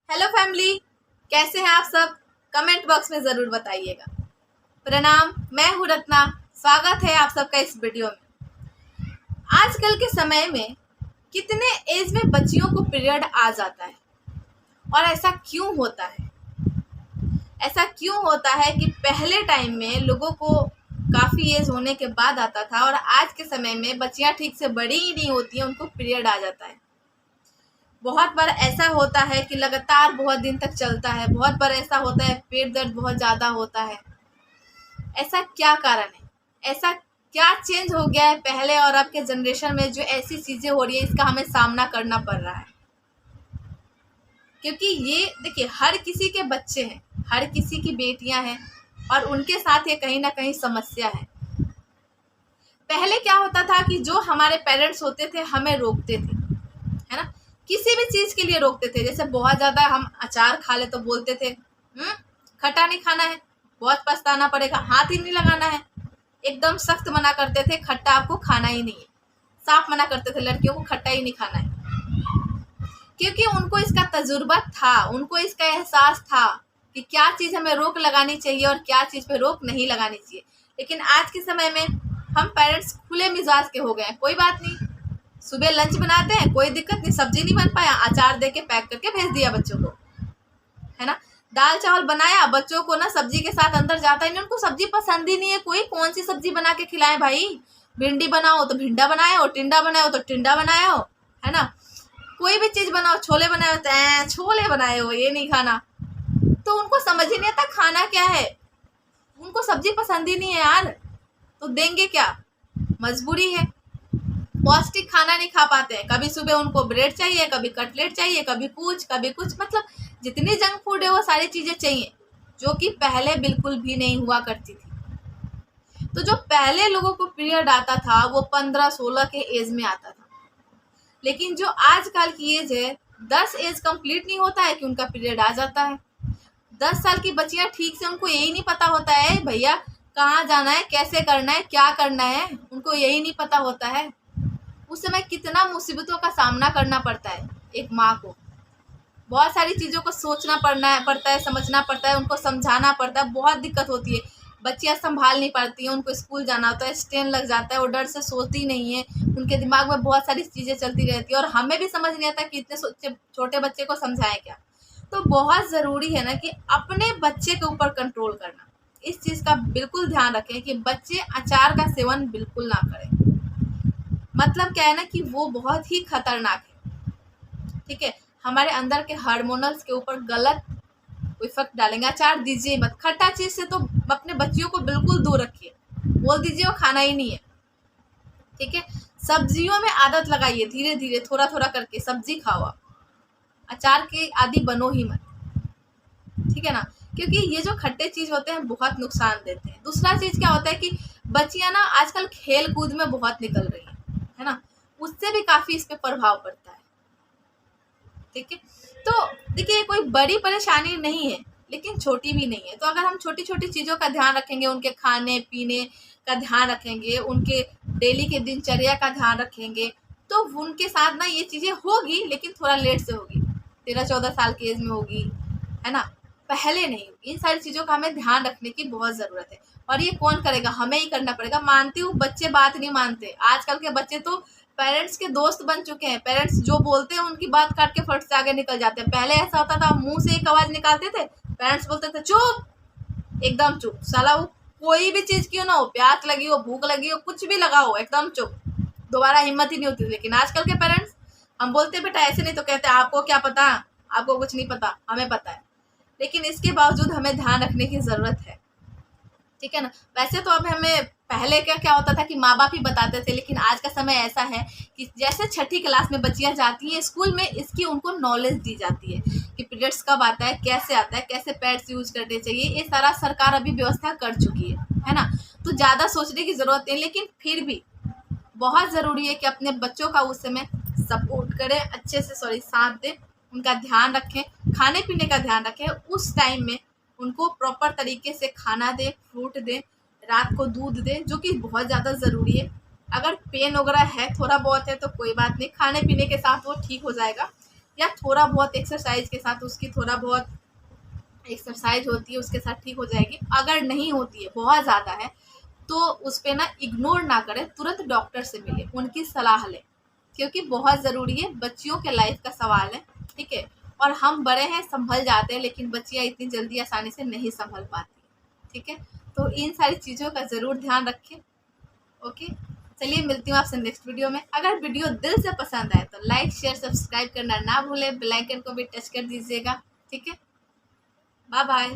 Hello family, कैसे हैं आप सब? कमेंट बॉक्स में ज़रूर बताइएगा। प्रणाम, मैं हूँ रत्ना। स्वागत है आप सबका इस वीडियो में। आजकल के समय में कितने एज में बच्चियों को पीरियड आ जाता है और ऐसा क्यों होता है? ऐसा क्यों होता है कि पहले टाइम में लोगों को काफ़ी एज होने के बाद आता था और आज के समय में बच्चियाँ ठीक से बड़ी ही नहीं होती हैं, उनको पीरियड आ जाता है। बहुत बार ऐसा होता है कि लगातार बहुत दिन तक चलता है। बहुत बार ऐसा होता है पेट दर्द बहुत ज़्यादा होता है। ऐसा क्या कारण है? ऐसा क्या चेंज हो गया है पहले और अब के जनरेशन में जो ऐसी चीज़ें हो रही है, इसका हमें सामना करना पड़ रहा है? क्योंकि ये देखिए, हर किसी के बच्चे हैं, हर किसी की बेटियां हैं और उनके साथ ये कहीं ना कहीं समस्या है। पहले क्या होता था कि जो हमारे पेरेंट्स होते थे हमें रोकते थे, है ना, किसी भी चीज के लिए रोकते थे। जैसे बहुत ज्यादा हम अचार खा ले तो बोलते थे खट्टा नहीं खाना है, बहुत पछताना पड़ेगा, हाथ ही नहीं लगाना है। एकदम सख्त मना करते थे, खट्टा आपको खाना ही नहीं है। साफ मना करते थे लड़कियों को खट्टा ही नहीं खाना है, क्योंकि उनको इसका तजुर्बा था, उनको इसका एहसास था कि क्या चीज हमें रोक लगानी चाहिए और क्या चीज पे रोक नहीं लगानी चाहिए। लेकिन आज के समय में हम पेरेंट्स खुले मिजाज के हो गए हैं। कोई बात नहीं, सुबह लंच बनाते हैं, कोई दिक्कत नहीं, सब्जी नहीं बन पाया, अचार दे के पैक करके भेज दिया बच्चों को, है ना। दाल चावल बनाया, बच्चों को ना सब्जी के साथ अंदर जाता ही नहीं, उनको सब्जी पसंद ही नहीं है। कोई कौन सी सब्जी बना के खिलाएं भाई? भिंडी बनाओ तो भिंडा बनाए हो, टिंडा बनाए हो तो टिंडा बनाए हो, है ना। कोई भी चीज बनाओ, छोले बनाए हो तो छोले बनाए हो, ये नहीं खाना। तो उनको समझ ही नहीं आता खाना क्या है, उनको सब्जी पसंद ही नहीं है यार, तो देंगे क्या? मजबूरी है। पौष्टिक खाना नहीं खा पाते हैं। कभी सुबह उनको ब्रेड चाहिए, कभी कटलेट चाहिए, कभी कुछ, मतलब जितनी जंक फूड है वो सारी चीजें चाहिए, जो कि पहले बिल्कुल भी नहीं हुआ करती थी। तो जो पहले लोगों को पीरियड आता था वो 15-16 के एज में आता था, लेकिन जो आजकल की एज है 10 एज कंप्लीट नहीं होता है कि उनका पीरियड आ जाता है। 10 साल की बच्चियां ठीक से, उनको यही नहीं पता होता है भैया कहाँ जाना है, कैसे करना है, क्या करना है, उनको यही नहीं पता होता है। उस समय कितना मुसीबतों का सामना करना पड़ता है एक माँ को। बहुत सारी चीज़ों को सोचना पड़ता है, समझना पड़ता है, उनको समझाना पड़ता है, बहुत दिक्कत होती है। बच्चियाँ संभाल नहीं पाती हैं, उनको स्कूल जाना होता है, स्ट्रेन लग जाता है, वो डर से सोती नहीं है, उनके दिमाग में बहुत सारी चीज़ें चलती रहती है और हमें भी समझ नहीं आता कि इतने छोटे बच्चे को समझाएं क्या। तो बहुत ज़रूरी है ना कि अपने बच्चे के ऊपर कंट्रोल करना। इस चीज़ का बिल्कुल ध्यान रखें कि बच्चे अचार का सेवन बिल्कुल ना करें। मतलब क्या है ना कि वो बहुत ही खतरनाक है, ठीक है। हमारे अंदर के हार्मोनल्स के ऊपर गलत इफेक्ट डालेंगे। अचार दीजिए मत, खट्टा चीज से तो अपने बच्चियों को बिल्कुल दूर रखिए, बोल दीजिए वो खाना ही नहीं है, ठीक है। सब्जियों में आदत लगाइए, धीरे धीरे थोड़ा थोड़ा करके सब्जी खाओ आप, अचार के आदि बनो ही मत, ठीक है ना। क्योंकि ये जो खट्टे चीज होते हैं बहुत नुकसान देते हैं। दूसरा चीज क्या होता है कि बच्चियां ना आजकल खेल कूद में बहुत निकल रही है ना, उससे भी काफी इस पे प्रभाव पड़ता है, ठीक है। तो देखिए, कोई बड़ी परेशानी नहीं है लेकिन छोटी भी नहीं है। तो अगर हम छोटी छोटी चीज़ों का ध्यान रखेंगे, उनके खाने पीने का ध्यान रखेंगे, उनके डेली के दिनचर्या का ध्यान रखेंगे, तो उनके साथ ना ये चीज़ें होगी, लेकिन थोड़ा लेट से होगी, 13-14 साल की एज में होगी, है ना, पहले नहीं होगी। इन सारी चीज़ों का हमें ध्यान रखने की बहुत ज़रूरत है और ये कौन करेगा? हमें ही करना पड़ेगा। मानती हूँ बच्चे बात नहीं मानते, आजकल के बच्चे तो पेरेंट्स के दोस्त बन चुके हैं। पेरेंट्स जो बोलते हैं उनकी बात काट के फट से आगे निकल जाते हैं। पहले ऐसा होता था, मुंह से एक आवाज निकालते थे, पेरेंट्स बोलते थे चुप, एकदम चुप, साला वो कोई भी चीज क्यों ना हो, प्यास लगी हो, भूख लगी हो, कुछ भी लगा हो, एकदम चुप, दोबारा हिम्मत ही नहीं होती। लेकिन आजकल के पेरेंट्स, हम बोलते बेटा ऐसे नहीं, तो कहते आपको क्या पता, आपको कुछ नहीं पता, हमें पता है। लेकिन इसके बावजूद हमें ध्यान रखने की जरूरत है, ठीक है ना। वैसे तो अब हमें, पहले क्या क्या होता था कि माँ बाप ही बताते थे, लेकिन आज का समय ऐसा है कि जैसे छठी क्लास में बच्चियां जाती हैं स्कूल में, इसकी उनको नॉलेज दी जाती है कि पीरियड्स कब आता है, कैसे पैड्स यूज करने चाहिए। ये सारा सरकार अभी व्यवस्था कर चुकी है ना। तो ज़्यादा सोचने की ज़रूरत नहीं, लेकिन फिर भी बहुत ज़रूरी है कि अपने बच्चों का उस समय सपोर्ट करें, अच्छे से साथ दें, उनका ध्यान रखें, खाने पीने का ध्यान रखें। उस टाइम में उनको प्रॉपर तरीके से खाना दें, फ्रूट दें, रात को दूध दें, जो कि बहुत ज़्यादा ज़रूरी है। अगर पेन वगैरह है, थोड़ा बहुत है, तो कोई बात नहीं, खाने पीने के साथ वो ठीक हो जाएगा। या थोड़ा बहुत एक्सरसाइज के साथ, उसकी थोड़ा बहुत एक्सरसाइज होती है उसके साथ ठीक हो जाएगी। अगर नहीं होती है, बहुत ज़्यादा है, तो उस पे ना इग्नोर ना करें, तुरंत डॉक्टर से मिले, उनकी सलाह लें, क्योंकि बहुत ज़रूरी है, बच्चियों के लाइफ का सवाल है। ठीक है, और हम बड़े हैं संभल जाते हैं, लेकिन बच्चियाँ इतनी जल्दी आसानी से नहीं संभल पाती। ठीक है, तो इन सारी चीज़ों का ज़रूर ध्यान रखें। ओके, चलिए मिलती हूँ आपसे नेक्स्ट वीडियो में। अगर वीडियो दिल से पसंद आए तो लाइक शेयर सब्सक्राइब करना ना भूलें, बेल आइकन को भी टच कर दीजिएगा। ठीक है, बाय बाय।